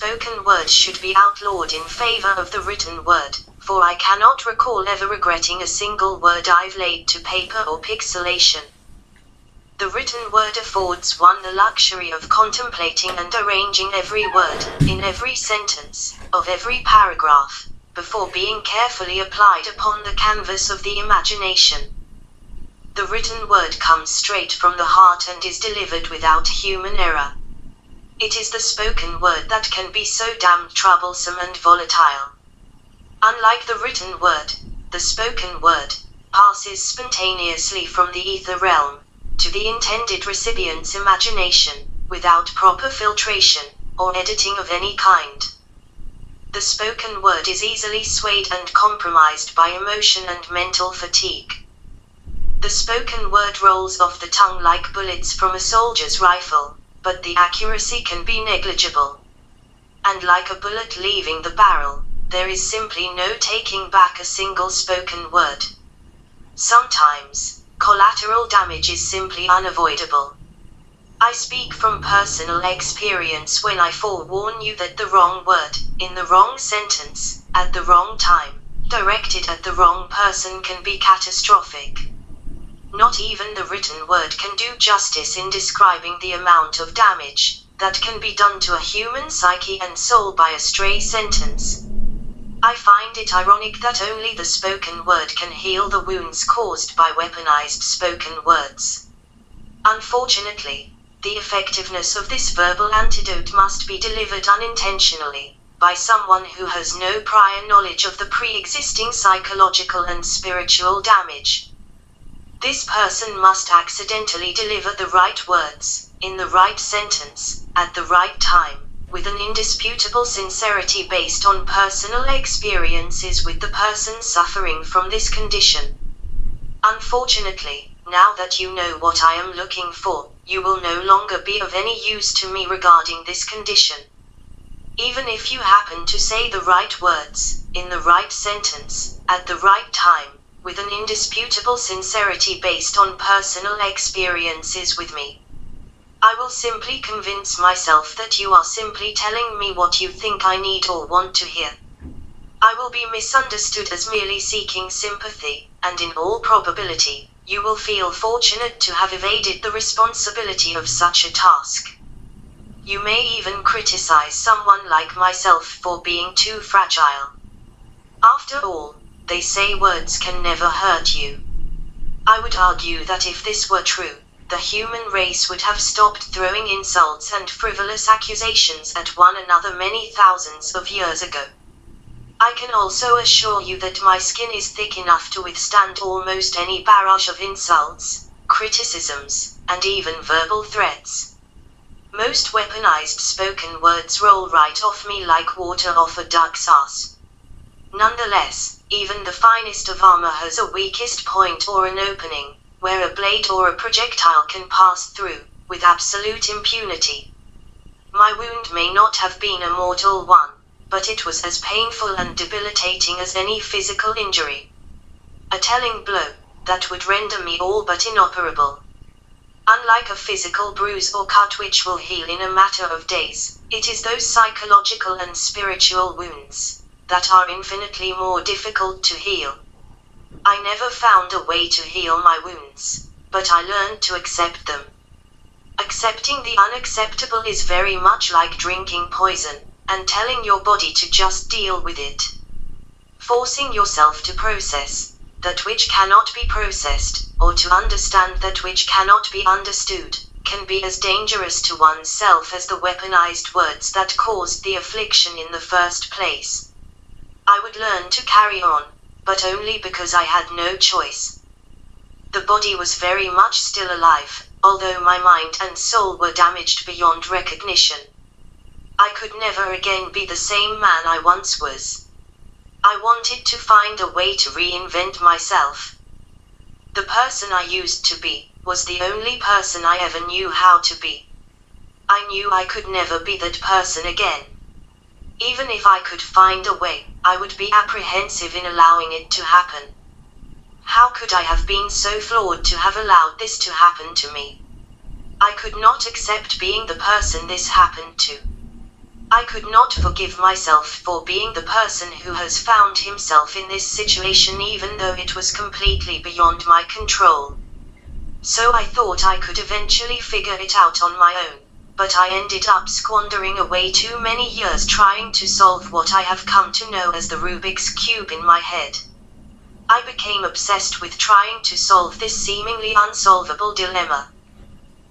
spoken word should be outlawed in favor of the written word, for I cannot recall ever regretting a single word I've laid to paper or pixelation. The written word affords one the luxury of contemplating and arranging every word, in every sentence, of every paragraph, before being carefully applied upon the canvas of the imagination. The written word comes straight from the heart and is delivered without human error. It is the spoken word that can be so damned troublesome and volatile. Unlike the written word, the spoken word passes spontaneously from the ether realm to the intended recipient's imagination, without proper filtration or editing of any kind. The spoken word is easily swayed and compromised by emotion and mental fatigue. The spoken word rolls off the tongue like bullets from a soldier's rifle, but the accuracy can be negligible. And like a bullet leaving the barrel, there is simply no taking back a single spoken word. Sometimes, collateral damage is simply unavoidable. I speak from personal experience when I forewarn you that the wrong word, in the wrong sentence, at the wrong time, directed at the wrong person can be catastrophic. Not even the written word can do justice in describing the amount of damage that can be done to a human psyche and soul by a stray sentence. I find it ironic that only the spoken word can heal the wounds caused by weaponized spoken words. Unfortunately, the effectiveness of this verbal antidote must be delivered unintentionally, by someone who has no prior knowledge of the pre-existing psychological and spiritual damage. This person must accidentally deliver the right words, in the right sentence, at the right time, with an indisputable sincerity based on personal experiences with the person suffering from this condition. Unfortunately, now that you know what I am looking for, you will no longer be of any use to me regarding this condition. Even if you happen to say the right words, in the right sentence, at the right time, with an indisputable sincerity based on personal experiences with me, I will simply convince myself that you are simply telling me what you think I need or want to hear. I will be misunderstood as merely seeking sympathy, and in all probability, you will feel fortunate to have evaded the responsibility of such a task. You may even criticize someone like myself for being too fragile. After all, they say words can never hurt you. I would argue that if this were true, the human race would have stopped throwing insults and frivolous accusations at one another many thousands of years ago. I can also assure you that my skin is thick enough to withstand almost any barrage of insults, criticisms, and even verbal threats. Most weaponized spoken words roll right off me like water off a duck's ass. Nonetheless, even the finest of armor has a weakest point or an opening, where a blade or a projectile can pass through, with absolute impunity. My wound may not have been a mortal one, but it was as painful and debilitating as any physical injury. A telling blow, that would render me all but inoperable. Unlike a physical bruise or cut which will heal in a matter of days, it is those psychological and spiritual wounds that are infinitely more difficult to heal. I never found a way to heal my wounds, but I learned to accept them. Accepting the unacceptable is very much like drinking poison, and telling your body to just deal with it. Forcing yourself to process that which cannot be processed, or to understand that which cannot be understood, can be as dangerous to oneself as the weaponized words that caused the affliction in the first place. I would learn to carry on, but only because I had no choice. The body was very much still alive, although my mind and soul were damaged beyond recognition. I could never again be the same man I once was. I wanted to find a way to reinvent myself. The person I used to be was the only person I ever knew how to be. I knew I could never be that person again. Even if I could find a way, I would be apprehensive in allowing it to happen. How could I have been so flawed to have allowed this to happen to me? I could not accept being the person this happened to. I could not forgive myself for being the person who has found himself in this situation even though it was completely beyond my control. So I thought I could eventually figure it out on my own, but I ended up squandering away too many years trying to solve what I have come to know as the Rubik's Cube in my head. I became obsessed with trying to solve this seemingly unsolvable dilemma.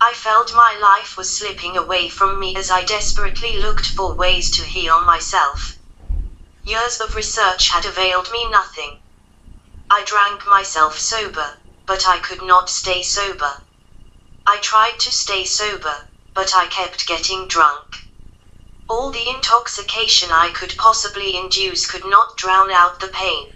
I felt my life was slipping away from me as I desperately looked for ways to heal myself. Years of research had availed me nothing. I drank myself sober, but I could not stay sober. I tried to stay sober, but I kept getting drunk. All the intoxication I could possibly induce could not drown out the pain.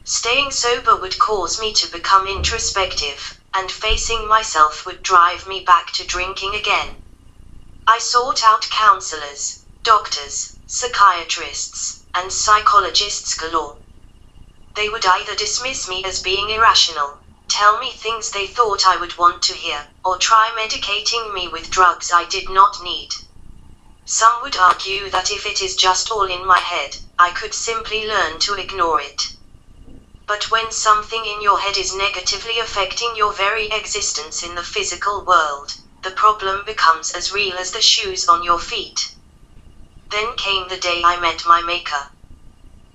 Staying sober would cause me to become introspective, and facing myself would drive me back to drinking again. I sought out counselors, doctors, psychiatrists, and psychologists galore. They would either dismiss me as being irrational, tell me things they thought I would want to hear, or try medicating me with drugs I did not need. Some would argue that if it is just all in my head, I could simply learn to ignore it. But when something in your head is negatively affecting your very existence in the physical world, the problem becomes as real as the shoes on your feet. Then came the day I met my maker.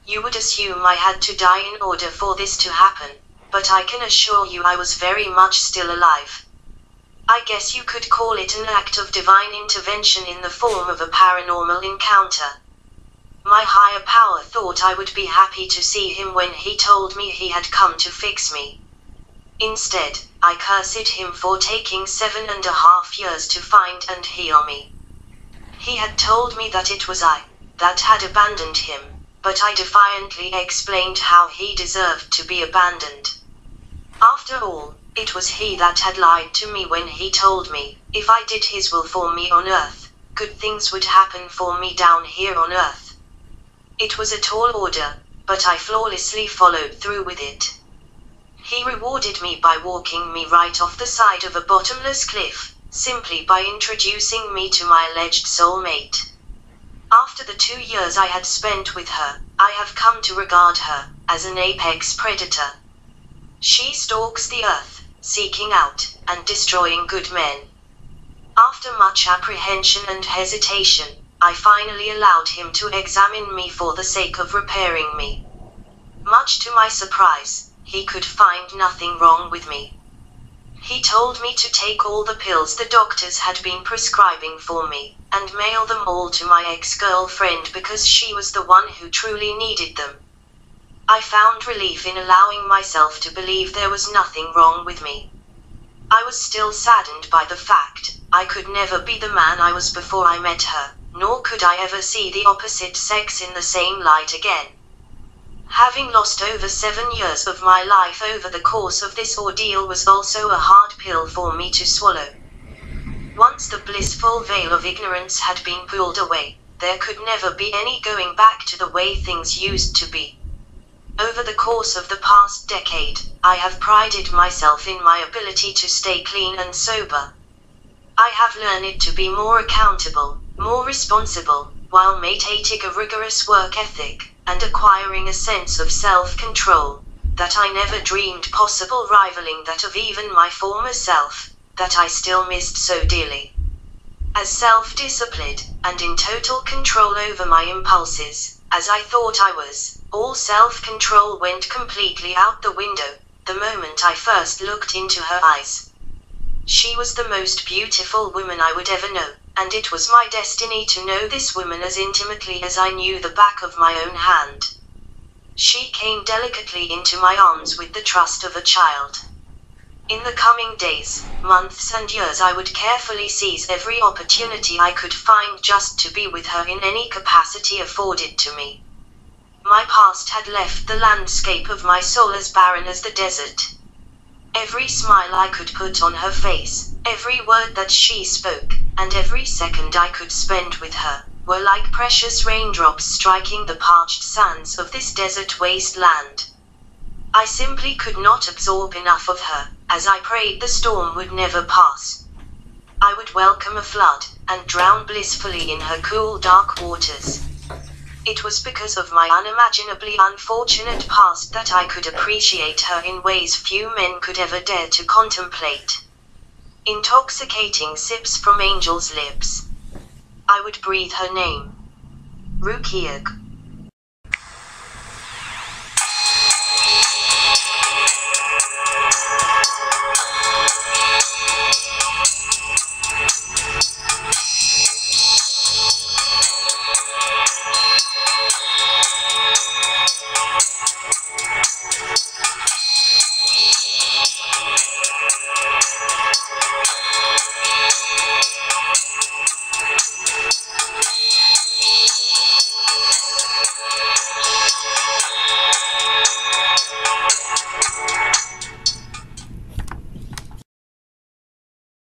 You would assume I had to die in order for this to happen, but I can assure you I was very much still alive. I guess you could call it an act of divine intervention in the form of a paranormal encounter. My higher power thought I would be happy to see him when he told me he had come to fix me. Instead, I cursed him for taking 7.5 years to find and heal me. He had told me that it was I that had abandoned him, but I defiantly explained how he deserved to be abandoned. After all, it was he that had lied to me when he told me, if I did his will for me on earth, good things would happen for me down here on earth. It was a tall order, but I flawlessly followed through with it. He rewarded me by walking me right off the side of a bottomless cliff, simply by introducing me to my alleged soulmate. After the 2 years I had spent with her, I have come to regard her as an apex predator. She stalks the earth, seeking out and destroying good men. After much apprehension and hesitation, I finally allowed him to examine me for the sake of repairing me. Much to my surprise, he could find nothing wrong with me. He told me to take all the pills the doctors had been prescribing for me, and mail them all to my ex-girlfriend because she was the one who truly needed them. I found relief in allowing myself to believe there was nothing wrong with me. I was still saddened by the fact I could never be the man I was before I met her, nor could I ever see the opposite sex in the same light again. Having lost over 7 years of my life over the course of this ordeal was also a hard pill for me to swallow. Once the blissful veil of ignorance had been pulled away, there could never be any going back to the way things used to be. Over the course of the past decade, I have prided myself in my ability to stay clean and sober. I have learned to be more accountable, more responsible, while maintaining a rigorous work ethic, and acquiring a sense of self-control that I never dreamed possible, rivaling that of even my former self, that I still missed so dearly. As self-disciplined, and in total control over my impulses, as I thought I was, all self-control went completely out the window, the moment I first looked into her eyes. She was the most beautiful woman I would ever know, and it was my destiny to know this woman as intimately as I knew the back of my own hand. She came delicately into my arms with the trust of a child. In the coming days, months and years I would carefully seize every opportunity I could find just to be with her in any capacity afforded to me. My past had left the landscape of my soul as barren as the desert. Every smile I could put on her face, every word that she spoke, and every second I could spend with her, were like precious raindrops striking the parched sands of this desert wasteland. I simply could not absorb enough of her, as I prayed the storm would never pass. I would welcome a flood, and drown blissfully in her cool dark waters. It was because of my unimaginably unfortunate past that I could appreciate her in ways few men could ever dare to contemplate. Intoxicating sips from angels' lips. I would breathe her name. Rukiag.